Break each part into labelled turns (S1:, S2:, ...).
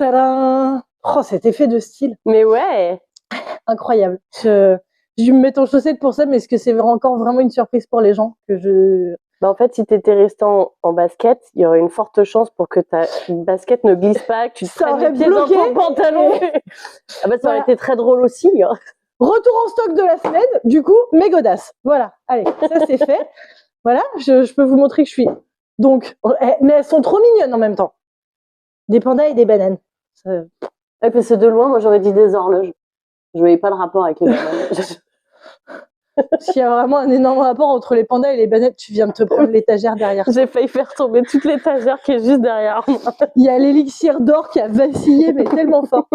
S1: Tadam! Oh, cet effet de style.
S2: Mais ouais.
S1: Incroyable. Je me mets en chaussettes pour ça, mais est-ce que c'est encore vraiment une surprise pour les gens que je...
S2: Bah en fait, si tu étais resté en basket, il y aurait une forte chance pour que ta basket ne glisse pas, que tu te prennes les pieds dans ton pantalon. Ah bah ça aurait été très drôle aussi. Hein.
S1: Retour en stock de la semaine, du coup, mes godasses. Voilà, allez, ça c'est fait. Voilà, je peux vous montrer que je suis... Donc, mais elles sont trop mignonnes en même temps. Des pandas et des bananes. Ça...
S2: Ouais, parce que de loin, moi j'aurais dit des horloges. Je voyais pas le rapport avec les bananes.
S1: S'il y a vraiment un énorme rapport entre les pandas et les bananes, tu viens de te prendre l'étagère derrière.
S2: J'ai failli faire tomber toute l'étagère qui est juste derrière moi.
S1: Il y a l'élixir d'or qui a vacillé, mais tellement fort.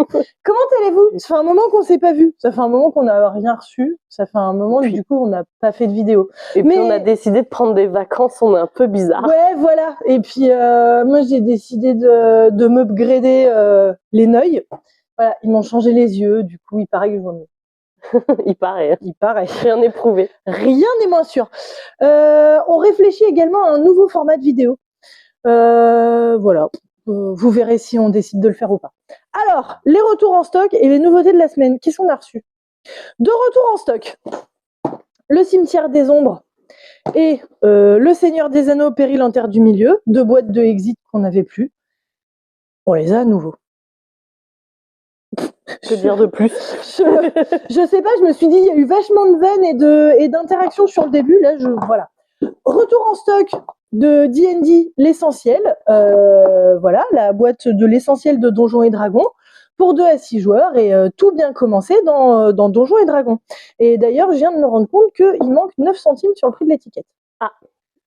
S1: Comment allez-vous? Ça fait un moment qu'on s'est pas vu. Ça fait un moment qu'on n'a rien reçu. Ça fait un moment, du coup, on n'a pas fait de vidéo.
S2: Et puis on a décidé de prendre des vacances. On est un peu bizarre.
S1: Ouais, voilà. Et puis moi, j'ai décidé de m'upgrader les neuils. Voilà, ils m'ont changé les yeux. Du coup, il paraît que je vois mieux.
S2: Il paraît.
S1: Il paraît.
S2: Rien n'est prouvé.
S1: Rien n'est moins sûr. On réfléchit également à un nouveau format de vidéo. Voilà. Vous verrez si on décide de le faire ou pas. Alors, les retours en stock et les nouveautés de la semaine. Qu'est-ce qu'on a reçu? De retour en stock. Le cimetière des ombres et le Seigneur des Anneaux, Péril en terre du milieu. 2 boîtes de Exit qu'on n'avait plus. On les a à nouveau.
S2: Que dire de plus?
S1: Je sais pas, je me suis dit, il y a eu vachement de vannes et d'interactions sur le début. Là, voilà. Retour en stock de D&D, l'essentiel. Voilà, la boîte de l'essentiel de Donjons et Dragons pour 2 à 6 joueurs et tout bien commencé dans Donjons et Dragons. Et d'ailleurs, je viens de me rendre compte qu'il manque 9 centimes sur le prix de l'étiquette.
S2: Ah,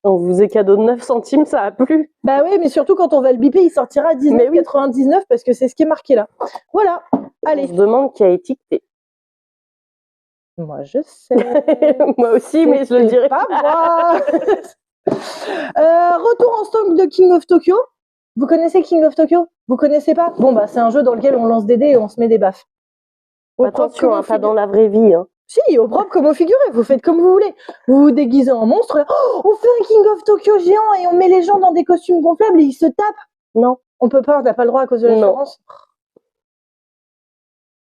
S2: on vous est cadeau de 9 centimes, ça a plu.
S1: Bah oui, mais surtout quand on va le biper, il sortira à 19,99 parce que c'est ce qui est marqué là. Voilà, allez.
S2: On se demande qui a étiqueté.
S1: Moi, je sais.
S2: Moi aussi, mais je le dirai
S1: pas. Moi. Retour en stock de King of Tokyo. Vous connaissez King of Tokyo? Vous connaissez pas? Bon, bah, c'est un jeu dans lequel on lance des dés et on se met des baffes.
S2: Attention, pas dans la vraie vie. Hein.
S1: Si, au propre comme au figuré. Vous faites comme vous voulez. Vous vous déguisez en monstre. Là. Oh, on fait un King of Tokyo géant et on met les gens dans des costumes gonflables et ils se tapent.
S2: Non.
S1: On peut pas, on n'a pas le droit à cause de l'assurance.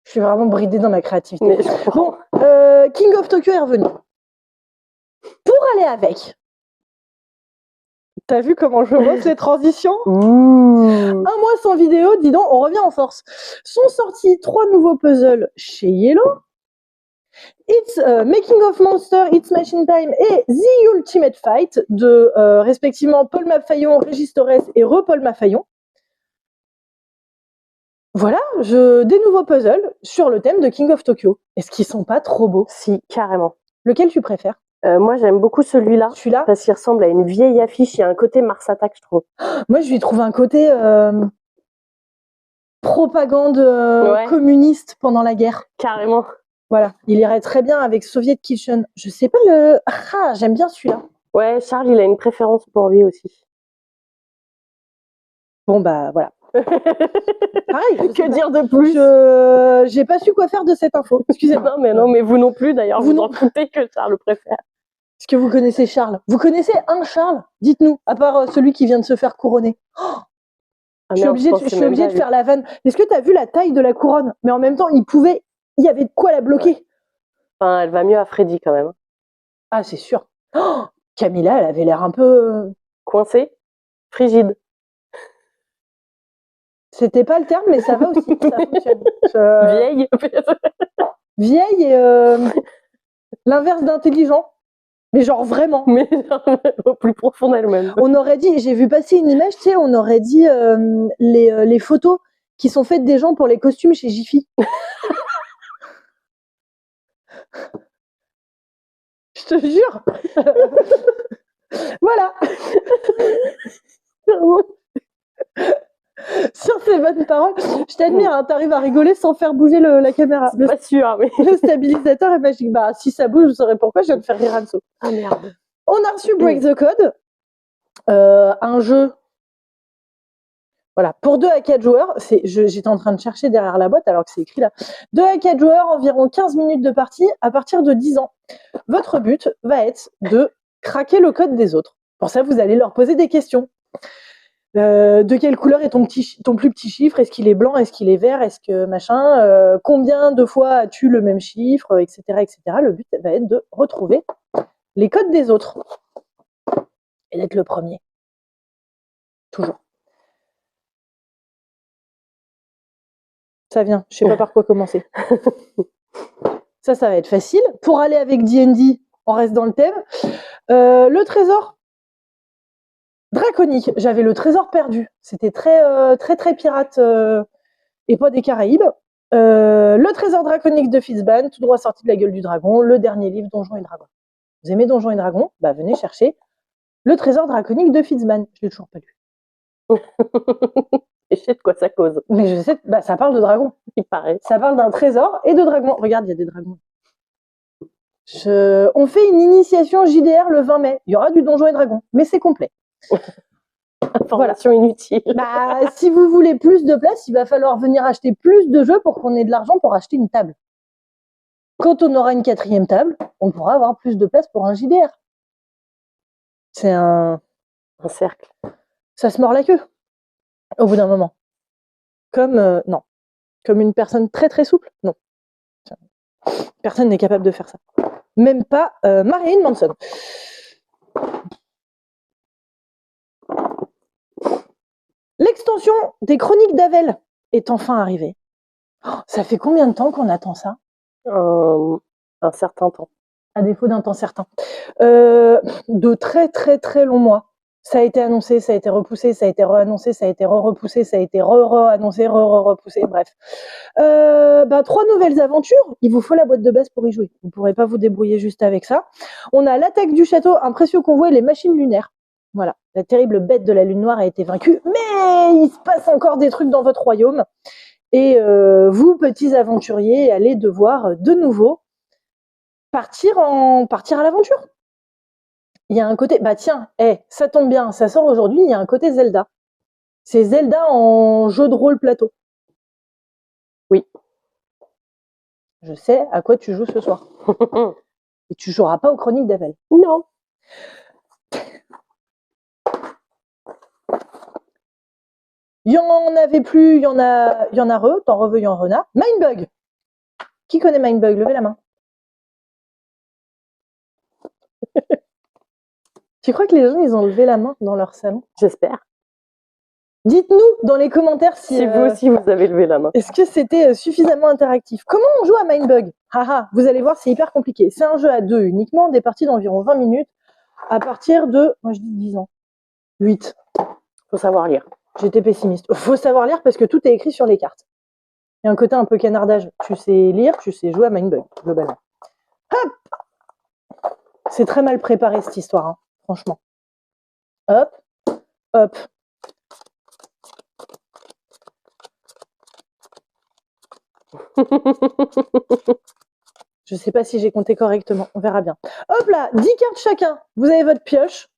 S1: Je suis vraiment bridée dans ma créativité.
S2: Mais
S1: bon, King of Tokyo est revenu. Pour aller avec. T'as vu comment je bosse les transitions? Un mois sans vidéo, dis donc, on revient en force. Sont sortis 3 nouveaux puzzles chez Yellow. It's Making of Monster, It's Machine Time et The Ultimate Fight de respectivement Paul Maffayon, Régis Torres et Paul Maffayon. Voilà, des nouveaux puzzles sur le thème de King of Tokyo. Est-ce qu'ils sont pas trop beaux?
S2: Si, carrément.
S1: Lequel tu préfères?
S2: Moi, j'aime beaucoup celui-là.
S1: Celui-là?
S2: Parce qu'il ressemble à une vieille affiche. Il y a un côté Mars Attack, je trouve.
S1: Moi, je lui trouve un côté propagande communiste pendant la guerre.
S2: Carrément.
S1: Voilà, il irait très bien avec Soviet Kitchen. Je sais pas le... Ah, j'aime bien celui-là.
S2: Ouais, Charles, il a une préférence pour lui aussi.
S1: Bon, bah, voilà. Pareil.
S2: Que dire de plus?
S1: J'ai pas su quoi faire de cette info. Excusez-moi.
S2: Non, mais vous non plus, d'ailleurs. Vous en foutez que Charles préfère.
S1: Est-ce que vous connaissez Charles? Vous connaissez un Charles? Dites-nous, à part celui qui vient de se faire couronner. Oh, je suis obligée de faire la vanne. Est-ce que tu as vu la taille de la couronne? Mais en même temps, il y avait de quoi la bloquer. Ouais.
S2: Enfin, elle va mieux à Freddy quand même.
S1: Ah, c'est sûr. Oh, Camilla, elle avait l'air un peu...
S2: Coincée? Frigide.
S1: C'était pas le terme, mais ça va aussi. Ça fonctionne.
S2: Vieille.
S1: Vieille et l'inverse d'intelligent. Mais genre vraiment.
S2: Mais au plus profond d'elle-même.
S1: On aurait dit, j'ai vu passer une image, tu sais, on aurait dit les photos qui sont faites des gens pour les costumes chez Jiffy. Je te jure. Voilà. Sur ces bonnes paroles, je t'admire, hein, t'arrives à rigoler sans faire bouger la caméra.
S2: C'est pas sûr, mais...
S1: Le stabilisateur est magique. Bah, si ça bouge, je saurais pourquoi, je viens de faire rire Anso.
S2: Ah merde.
S1: On a reçu Break the Code, un jeu, voilà, pour 2 à 4 joueurs. J'étais en train de chercher derrière la boîte alors que c'est écrit là. 2 à 4 joueurs, environ 15 minutes de partie à partir de 10 ans. Votre but va être de craquer le code des autres. Pour ça, vous allez leur poser des questions. De quelle couleur est ton plus petit chiffre? Est-ce qu'il est blanc? Est-ce qu'il est vert? Est-ce que machin? Combien de fois as-tu le même chiffre? Etc., etc. Le but va être de retrouver les codes des autres et d'être le premier. Toujours. Ça vient, je sais pas par quoi commencer. Ça va être facile. Pour aller avec D&D, on reste dans le thème. Le trésor draconique. J'avais le trésor perdu. C'était très, très pirate et pas des Caraïbes. Le trésor draconique de Fitzban, tout droit sorti de la gueule du dragon, le dernier livre Donjons et Dragons. Vous aimez Donjons et Dragons? Bah venez chercher le trésor draconique de Fitzban. Je l'ai toujours pas lu.
S2: Et je sais de quoi ça cause.
S1: Mais je sais, bah ça parle de dragon.
S2: Il paraît.
S1: Ça parle d'un trésor et de dragons. Regarde, il y a des dragons. On fait une initiation JDR le 20 mai. Il y aura du Donjons et Dragons, mais c'est complet.
S2: Information inutile.
S1: Bah, si vous voulez plus de place, il va falloir venir acheter plus de jeux pour qu'on ait de l'argent pour acheter une table. Quand on aura une 4e table, on pourra avoir plus de place pour un JDR. C'est un
S2: cercle.
S1: Ça se mord la queue au bout d'un moment. Comme non, comme une personne très très souple, non. Personne n'est capable de faire ça. Même pas Marilyn Manson. L'extension des Chroniques d'Avel est enfin arrivée. Oh, ça fait combien de temps qu'on attend ça?
S2: Un certain temps.
S1: À défaut d'un temps certain. De très très très longs mois. Ça a été annoncé, ça a été repoussé, ça a été re-annoncé, ça a été re-repoussé, ça a été re-annoncé, re-repoussé, bref. 3 nouvelles aventures, il vous faut la boîte de base pour y jouer. Vous ne pourrez pas vous débrouiller juste avec ça. On a l'attaque du château, un précieux convoi et les machines lunaires. Voilà, la terrible bête de la lune noire a été vaincue, mais il se passe encore des trucs dans votre royaume. Et vous, petits aventuriers, allez devoir de nouveau partir à l'aventure. Il y a un côté, bah tiens, ça tombe bien, ça sort aujourd'hui, il y a un côté Zelda. C'est Zelda en jeu de rôle plateau.
S2: Oui.
S1: Je sais à quoi tu joues ce soir. Et tu joueras pas aux Chroniques d'Avel.
S2: Non.
S1: Il y en avait plus, il y en a re, t'en reveux, il y en renard. Mindbug. Qui connaît Mindbug? Levez la main. Tu crois que les gens, ils ont levé la main dans leur salon?
S2: J'espère.
S1: Dites-nous dans les commentaires
S2: si vous aussi vous avez levé la main.
S1: Est-ce que c'était suffisamment interactif? Comment on joue à Mindbug? Haha, vous allez voir, c'est hyper compliqué. C'est un jeu à 2 uniquement, des parties d'environ 20 minutes, à partir de, moi je dis 10 ans. 8.
S2: Faut savoir lire.
S1: J'étais pessimiste. Faut savoir lire parce que tout est écrit sur les cartes. Il y a un côté un peu canardage. Tu sais lire, tu sais jouer à Mindbug, globalement. Hop! C'est très mal préparé cette histoire, hein, franchement. Hop, hop. Je sais pas si j'ai compté correctement, on verra bien. Hop là, 10 cartes chacun. Vous avez votre pioche.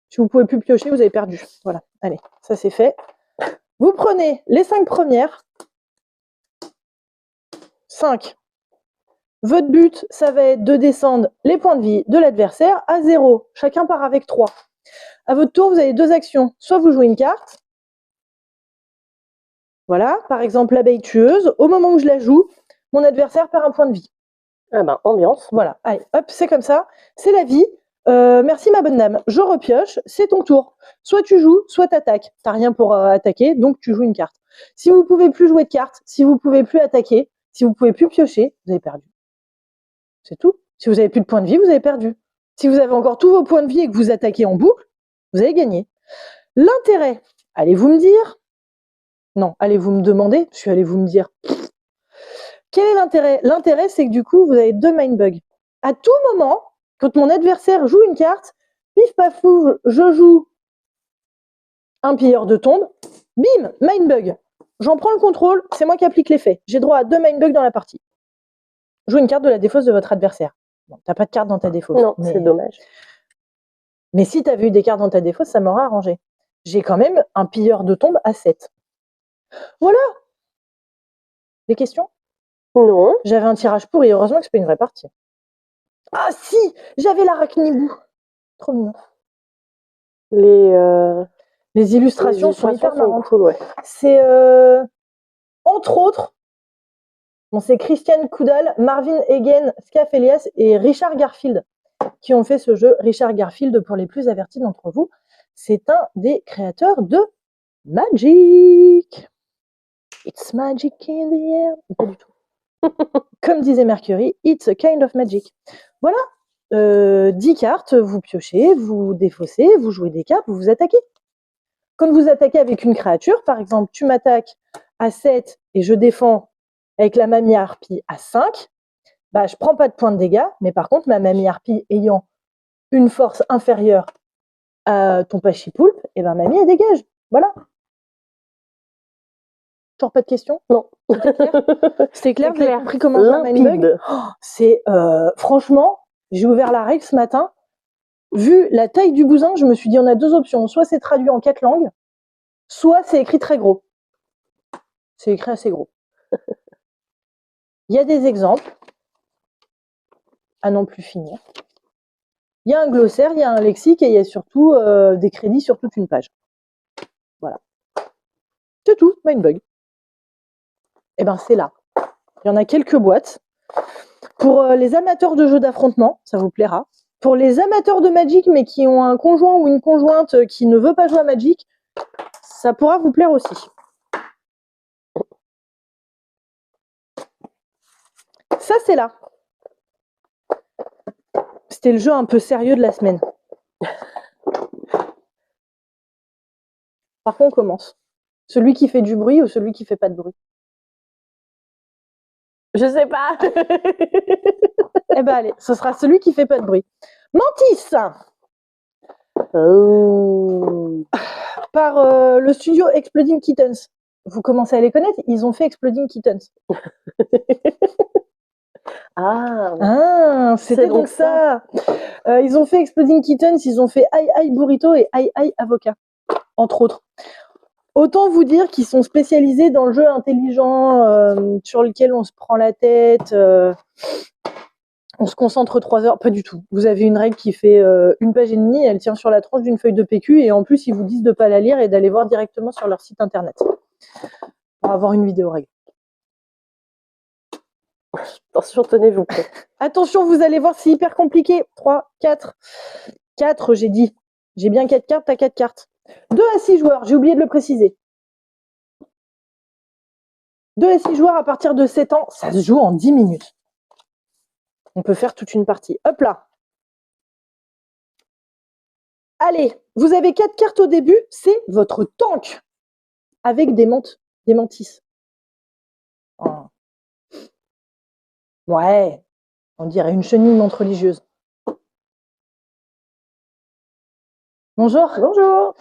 S1: Si vous pouvez plus piocher, vous avez perdu. Voilà, allez, ça c'est fait. Vous prenez les 5 premières. 5. Votre but, ça va être de descendre les points de vie de l'adversaire à 0. Chacun part avec 3. À votre tour, vous avez 2 actions. Soit vous jouez une carte. Voilà, par exemple l'abeille tueuse. Au moment où je la joue, mon adversaire perd un point de vie.
S2: Ah ben, ambiance.
S1: Voilà, allez, hop, c'est comme ça. C'est la vie. Merci ma bonne dame. Je repioche, c'est ton tour. Soit tu joues, soit t'attaques. T'as rien pour attaquer, donc tu joues une carte. Si vous pouvez plus jouer de carte, si vous pouvez plus attaquer, si vous pouvez plus piocher, vous avez perdu. C'est tout. Si vous avez plus de points de vie, vous avez perdu. Si vous avez encore tous vos points de vie et que vous attaquez en boucle, vous avez gagné. L'intérêt, allez-vous me dire? Non, allez-vous me demander? Je suis allez-vous me dire. Quel est l'intérêt? L'intérêt, c'est que du coup, vous avez 2 mindbugs. À tout moment, quand mon adversaire joue une carte, pif paf pouf, je joue un pilleur de tombe, bim, mindbug. J'en prends le contrôle, c'est moi qui applique l'effet. J'ai droit à 2 mindbugs dans la partie. Joue une carte de la défausse de votre adversaire. Bon, t'as pas de carte dans ta défausse.
S2: Non, c'est dommage.
S1: Mais si t'avais eu des cartes dans ta défausse, ça m'aurait arrangé. J'ai quand même un pilleur de tombe à 7. Voilà. Des questions?
S2: Non.
S1: J'avais un tirage pourri, heureusement que c'est pas une vraie partie. Ah si, j'avais l'arachnibou. Trop mignon. Les illustrations sont hyper marrantes.
S2: Cool, ouais.
S1: C'est entre autres, bon, c'est Christian Koudal, Marvin Hagen, Scaf Elias et Richard Garfield qui ont fait ce jeu. Richard Garfield, pour les plus avertis d'entre vous, c'est un des créateurs de Magic. It's magic in the air. Pas du tout. Comme disait Mercury, it's a kind of magic. Voilà. 10 cartes, vous piochez, vous défaussez, vous jouez des cartes, vous vous attaquez. Quand vous attaquez avec une créature, par exemple, tu m'attaques à 7 et je défends avec la mamie harpie à 5, bah, je prends pas de points de dégâts, mais par contre, ma mamie harpie ayant une force inférieure à ton pachypoulpe, et ben mamie, elle dégage. Voilà. Genre pas de questions?
S2: Non.
S1: C'était clair? C'était clair, vous avez compris comment jouer à Mindbug? C'est franchement, j'ai ouvert la règle ce matin. Vu la taille du bousin, je me suis dit on a deux options. Soit c'est traduit en 4 langues, soit c'est écrit très gros. C'est écrit assez gros. Il y a des exemples à non plus finir. Il y a un glossaire, il y a un lexique et il y a surtout des crédits sur toute une page. Voilà. C'est tout, Mindbug. Et ben c'est là. Il y en a quelques boîtes. Pour les amateurs de jeux d'affrontement, ça vous plaira. Pour les amateurs de Magic, mais qui ont un conjoint ou une conjointe qui ne veut pas jouer à Magic, ça pourra vous plaire aussi. Ça, c'est là. C'était le jeu un peu sérieux de la semaine. Par contre, on commence. Celui qui fait du bruit ou celui qui fait pas de bruit?
S2: Je sais pas.
S1: Eh ben allez, ce sera celui qui fait pas de bruit. Mantis.
S2: Oh.
S1: Par le studio Exploding Kittens. Vous commencez à les connaître, ils ont fait Exploding Kittens. C'était donc ça. Ils ont fait Exploding Kittens, ils ont fait Ai Ai Burrito et Ai Ai Avocat, entre autres. Autant vous dire qu'ils sont spécialisés dans le jeu intelligent sur lequel on se prend la tête, on se concentre 3 heures. Pas du tout. Vous avez une règle qui fait 1 page et demie, elle tient sur la tranche d'une feuille de PQ et en plus ils vous disent de ne pas la lire et d'aller voir directement sur leur site internet pour avoir une vidéo règle.
S2: Attention, tenez-vous prêts.
S1: Attention, vous allez voir, c'est hyper compliqué. 3, 4. 4, j'ai dit. J'ai bien 4 cartes, t'as 4 cartes. 2 à 6 joueurs, j'ai oublié de le préciser. 2 à 6 joueurs à partir de 7 ans, ça se joue en 10 minutes. On peut faire toute une partie. Hop là. Allez, vous avez 4 cartes au début, c'est votre tank. Avec des mantis. Oh. Ouais, on dirait une chenille montre religieuse. Bonjour.
S2: Bonjour.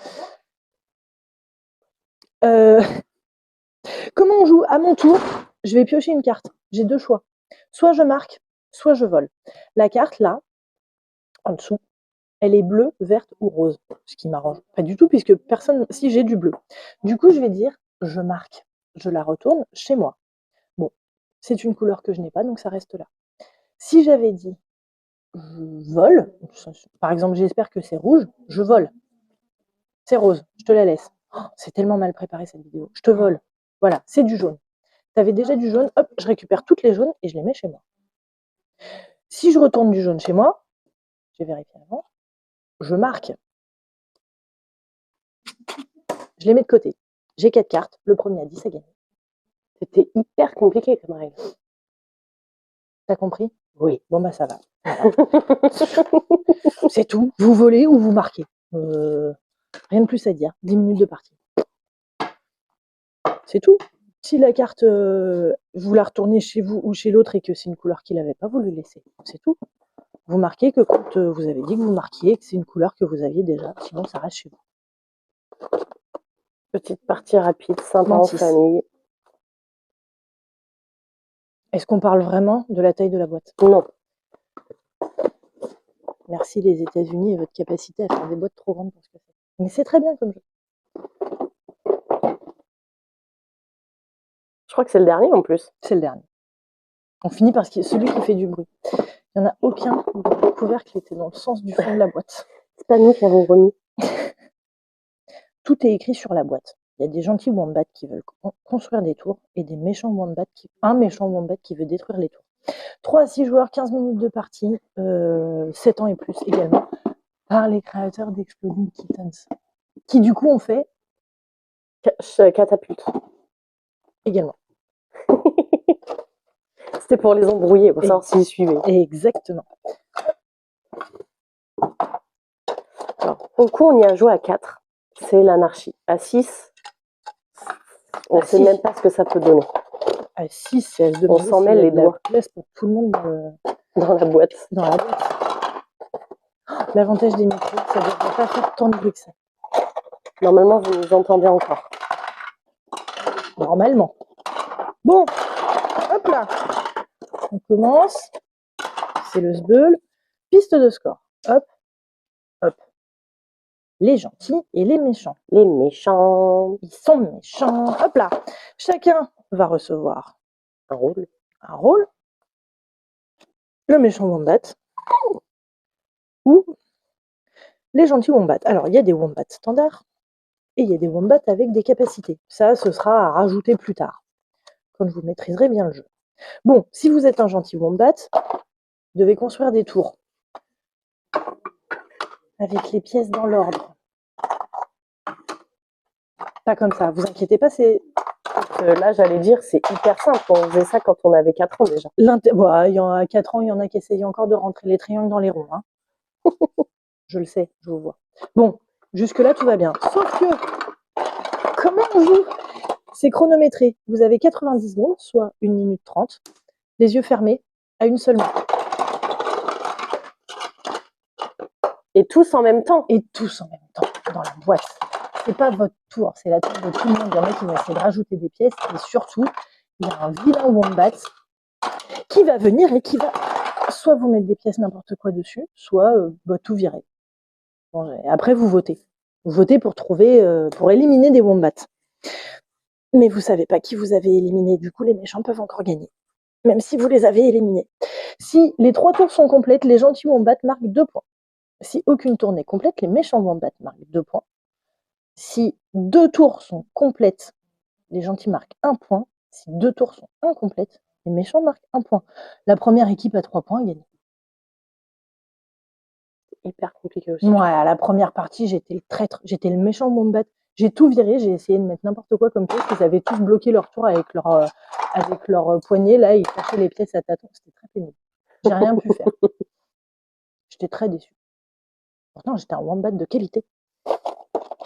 S1: Comment on joue? À mon tour, je vais piocher une carte. J'ai 2 choix. Soit je marque, soit je vole. La carte, là, en dessous, elle est bleue, verte ou rose. Ce qui m'arrange pas du tout, puisque personne... Si, j'ai du bleu. Du coup, je vais dire, je marque. Je la retourne chez moi. Bon, c'est une couleur que je n'ai pas, donc ça reste là. Si j'avais dit, je vole, par exemple, j'espère que c'est rouge, je vole. C'est rose, je te la laisse. Oh, c'est tellement mal préparé cette vidéo. Je te vole. Voilà, c'est du jaune. Tu avais déjà du jaune, hop, je récupère toutes les jaunes et je les mets chez moi. Si je retourne du jaune chez moi, j'ai vérifié avant, je marque. Je les mets de côté. J'ai 4 cartes, le premier à 10 a gagné.
S2: C'était hyper compliqué comme règle.
S1: T'as compris?
S2: Oui.
S1: Bon bah ça va. Voilà. C'est tout. Vous volez ou vous marquez. Rien de plus à dire. 10 minutes de partie. C'est tout. Si la carte, vous la retournez chez vous ou chez l'autre et que c'est une couleur qu'il n'avait pas, vous le laissez. C'est tout. Vous marquez que quand vous avez dit que vous marquiez, que c'est une couleur que vous aviez déjà. Sinon, ça reste chez vous.
S2: Petite partie rapide, sympa en famille.
S1: Est-ce qu'on parle vraiment de la taille de la boîte?
S2: Non.
S1: Merci les États-Unis et votre capacité à faire des boîtes trop grandes pour ce que c'est. Mais c'est très bien comme jeu.
S2: Je crois que c'est le dernier en plus.
S1: C'est le dernier. On finit par celui qui fait du bruit. Il n'y en a aucun où le couvercle était dans le sens du fond de la boîte.
S2: C'est pas nous qui avons remis.
S1: tout est écrit sur la boîte. Il y a des gentils wombats qui veulent construire des tours et des méchants wombats un méchant wombat qui veut détruire les tours. 3 à 6 joueurs, 15 minutes de partie, 7 ans et plus également, par les créateurs d'Exploding Kittens, qui du coup ont fait
S2: Catapulte.
S1: Également.
S2: C'était pour les embrouiller, pour savoir s'ils suivaient.
S1: Exactement.
S2: Alors, au coup, on y a joué à 4. C'est l'anarchie. À 6, on ne sait même pas ce que ça peut donner.
S1: À 6,
S2: on s'en mêle les doigts.
S1: Place pour tout le monde
S2: dans la boîte.
S1: Dans la boîte. L'avantage des micros, ça ne devrait pas faire tant de bruit que ça.
S2: Normalement, vous nous entendez encore.
S1: Normalement. Bon, hop là. On commence. C'est le sbeul. Piste de score. Hop, hop. Les gentils et les méchants.
S2: Les méchants.
S1: Ils sont méchants. Hop là. Chacun va recevoir
S2: un rôle.
S1: Un rôle. Le méchant wombat. Ou les gentils wombats. Alors, il y a des wombats standards et il y a des wombats avec des capacités. Ça, ce sera à rajouter plus tard, quand vous maîtriserez bien le jeu. Bon, si vous êtes un gentil wombat, vous devez construire des tours avec les pièces dans l'ordre. Pas comme ça, vous inquiétez pas, c'est...
S2: Là, j'allais dire, c'est hyper simple. On faisait ça quand on avait 4 ans déjà.
S1: Bon, il y en a 4 ans, il y en a qui essayent encore de rentrer les triangles dans les ronds. Hein. Je le sais, je vous vois. Bon, jusque-là, tout va bien. Sauf que, comment on joue? C'est chronométré. Vous avez 90 secondes, soit 1 minute 30, les yeux fermés, à une seule main.
S2: Et tous en même temps.
S1: Et tous en même temps, dans la boîte. C'est pas votre tour, c'est la tour de tout le monde. Il y en a qui vont essayer de rajouter des pièces. Et surtout, il y a un vilain wombat qui va venir et qui va soit vous mettre des pièces n'importe quoi dessus, soit tout virer. Bon, après, vous votez. Vous votez pour trouver, pour éliminer des wombats. Mais vous savez pas qui vous avez éliminé. Du coup, les méchants peuvent encore gagner. Même si vous les avez éliminés. Si les 3 tours sont complètes, les gentils wombats marquent 2 points. Si aucune tour n'est complète, les méchants wombats marquent 2 points. Si 2 tours sont complètes, les gentils marquent 1 point. Si 2 tours sont incomplètes, les méchants marquent 1 point. La première équipe à 3 points gagne.
S2: Hyper compliqué aussi.
S1: Ouais, à la première partie, j'étais le traître, j'étais le méchant wombat. J'ai tout viré, j'ai essayé de mettre n'importe quoi comme pièce. Ils avaient tous bloqué leur tour avec leur poignet. Là, ils cherchaient les pièces à tâtons. C'était très pénible. J'ai rien pu faire. J'étais très déçue. Pourtant, j'étais un wombat de qualité.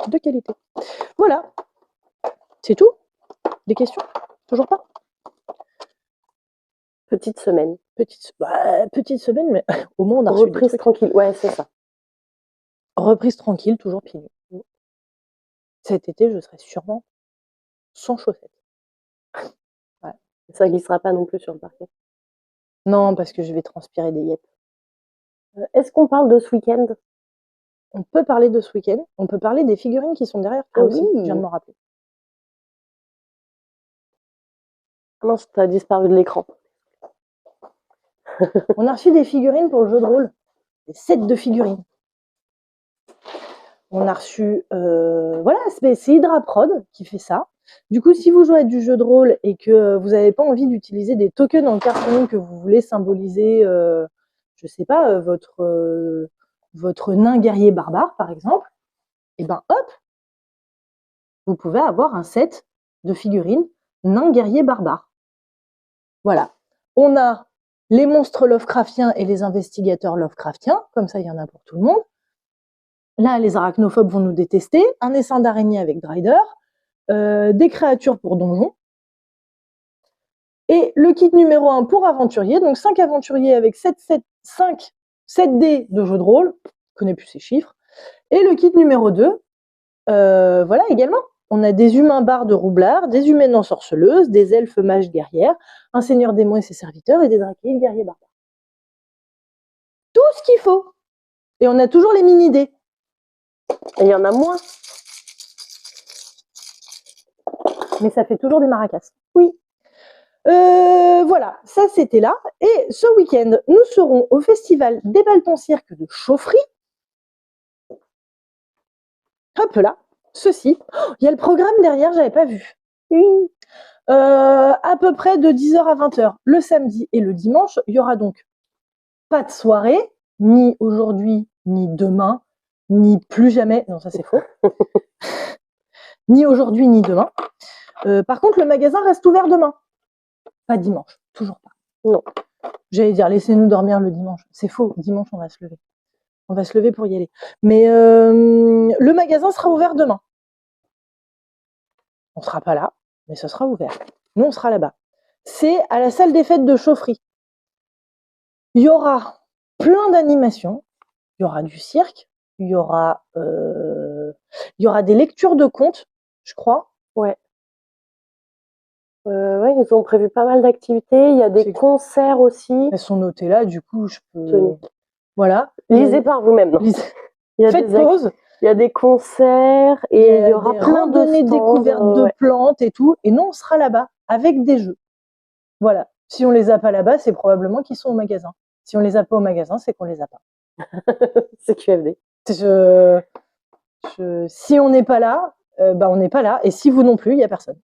S1: De qualité. Voilà. C'est tout? Des questions? Toujours pas?
S2: Petite semaine.
S1: Petite semaine, mais au moins on a
S2: reçu reprise tranquille. Ouais, c'est ça.
S1: Reprise tranquille, toujours pieds nus. Cet été, je serai sûrement sans chaussettes.
S2: Ouais. Ça glissera pas non plus sur le parquet.
S1: Non, parce que je vais transpirer des yeux.
S2: Est-ce qu'on parle de ce week-end?
S1: On peut parler de ce week-end. On peut parler des figurines qui sont derrière toi aussi. Je viens de m'en rappeler.
S2: Ah non, ça a disparu de l'écran.
S1: On a reçu des figurines pour le jeu de rôle. Des sets de figurines. On a reçu... voilà, c'est Hydraprod qui fait ça. Du coup, si vous jouez à du jeu de rôle et que vous n'avez pas envie d'utiliser des tokens en carton que vous voulez symboliser, je sais pas, votre nain guerrier barbare, par exemple, et ben hop, vous pouvez avoir un set de figurines nain guerrier barbare. Voilà. On a les monstres Lovecraftiens et les investigateurs Lovecraftiens, comme ça il y en a pour tout le monde. Là, les arachnophobes vont nous détester. Un essaim d'araignée avec Drider. Des créatures pour donjon. Et le kit numéro 1 pour aventurier. Donc 5 aventuriers avec 7 dés de jeu de rôle. Je ne connais plus ces chiffres. Et le kit numéro 2, voilà également. On a des humains bardes roublards, des humaines ensorceleuses, des elfes mages guerrières, un seigneur démon et ses serviteurs et des drakéides guerriers barbares. Tout ce qu'il faut. Et on a toujours les mini-dés.
S2: Et il y en a moins.
S1: Mais ça fait toujours des maracas. Oui. Voilà, ça c'était là. Et ce week-end, nous serons au festival des Baltons Cirque de Chaufferie. Hop là, ceci. Oh, il y a le programme derrière, j'avais pas vu.
S2: Oui.
S1: À peu près de 10h à 20h, le samedi et le dimanche, il y aura donc pas de soirée, ni aujourd'hui, ni demain, ni plus jamais. Non, ça c'est faux. Ni aujourd'hui, ni demain. Par contre, le magasin reste ouvert demain. Pas dimanche, toujours pas.
S2: Non.
S1: J'allais dire, laissez-nous dormir le dimanche. C'est faux, dimanche, on va se lever. On va se lever pour y aller. Mais le magasin sera ouvert demain. On sera pas là, mais ce sera ouvert. Nous, on sera là-bas. C'est à la salle des fêtes de Chaufferie. Il y aura plein d'animations. Il y aura du cirque. Il y aura des lectures de contes, je crois.
S2: Ouais. Ouais, ils ont prévu pas mal d'activités. Il y a des concerts aussi.
S1: Elles sont notées là, du coup, je peux.
S2: Tenez.
S1: Voilà.
S2: Lisez par vous-même.
S1: Faites pause.
S2: Il y a des concerts et il y aura
S1: des
S2: plein
S1: randonnées découvertes de plantes et tout. Et nous, on sera là-bas avec des jeux. Voilà. Si on les a pas là-bas, c'est probablement qu'ils sont au magasin. Si on les a pas au magasin, c'est qu'on les a pas.
S2: C'est QFD.
S1: Si on n'est pas là, on n'est pas là. Et si vous non plus, il y a personne.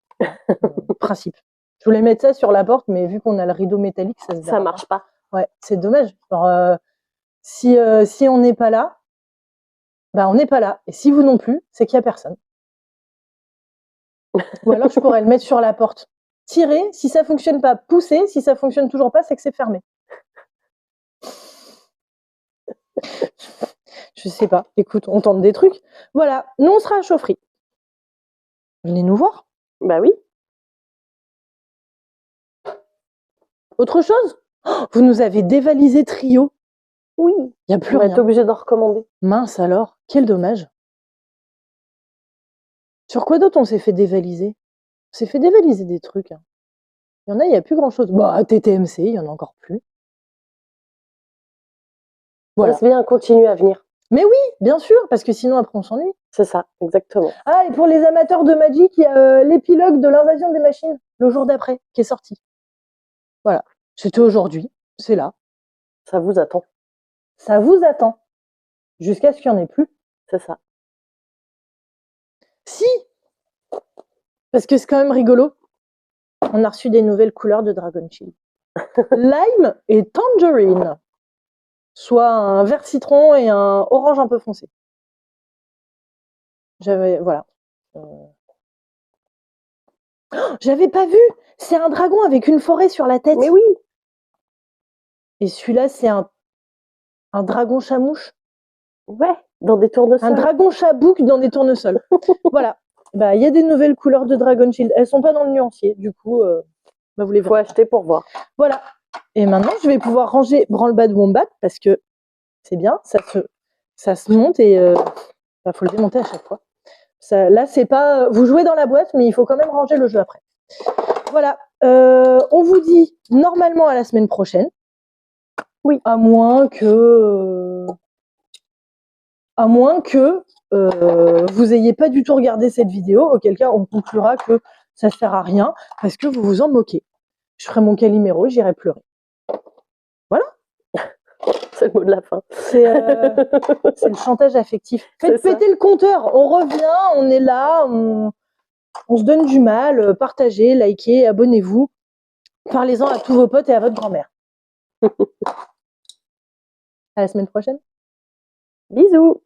S1: Principe. Je voulais mettre ça sur la porte, mais vu qu'on a le rideau métallique, ça
S2: marche pas.
S1: Ouais, c'est dommage. Genre, si on n'est pas là, on n'est pas là. Et si vous non plus, c'est qu'il y a personne. Ou alors je pourrais le mettre sur la porte. Tirer, si ça fonctionne pas, pousser. Si ça fonctionne toujours pas, c'est que c'est fermé. Je sais pas. Écoute, on tente des trucs. Voilà, nous on sera à Chaufferie. Venez nous voir.
S2: Bah oui.
S1: Autre chose? Vous nous avez dévalisé Trio.
S2: Oui.
S1: Il n'y a plus
S2: rien. On va
S1: être
S2: obligé d'en recommander.
S1: Mince alors, quel dommage. Sur quoi d'autre on s'est fait dévaliser? On s'est fait dévaliser des trucs. Hein. Il y en a, il n'y a plus grand-chose. Bah, TTMC, il y en a encore plus.
S2: Voilà. C'est bien, continuer à venir.
S1: Mais oui, bien sûr, parce que sinon après on s'ennuie.
S2: C'est ça, exactement.
S1: Ah, et pour les amateurs de Magic, il y a l'épilogue de l'invasion des machines, le jour d'après, qui est sorti. Voilà. C'était aujourd'hui, c'est là.
S2: Ça vous attend.
S1: Ça vous attend. Jusqu'à ce qu'il n'y en ait plus.
S2: C'est ça.
S1: Si! Parce que c'est quand même rigolo. On a reçu des nouvelles couleurs de Dragon Shield. Lime et Tangerine. Soit un vert citron et un orange un peu foncé. Voilà. J'avais pas vu. C'est un dragon avec une forêt sur la tête.
S2: Mais oui.
S1: Et celui-là, c'est un dragon chat-mouche.
S2: Ouais, dans des tournesols.
S1: Un dragon chat-bouc dans des tournesols. Voilà. Il y a des nouvelles couleurs de Dragon Shield.Elles sont pas dans le nuancier. Du coup, vous les verrez.
S2: Faut acheter pour voir.
S1: Voilà. Et maintenant, je vais pouvoir ranger Branle-Bas de Wombat parce que c'est bien. Ça se monte et faut le démonter à chaque fois. Ça, là, c'est pas. Vous jouez dans la boîte, mais il faut quand même ranger le jeu après. Voilà. On vous dit normalement à la semaine prochaine.
S2: Oui.
S1: À moins que vous ayez pas du tout regardé cette vidéo, auquel cas on conclura que ça sert à rien parce que vous vous en moquez. Je ferai mon Calimero, j'irai pleurer. Voilà.
S2: C'est le mot de la fin.
S1: C'est le chantage affectif. Faites péter le compteur. On revient, on est là, on se donne du mal. Partagez, likez, abonnez-vous. Parlez-en à tous vos potes et à votre grand-mère. À la semaine prochaine.
S2: Bisous.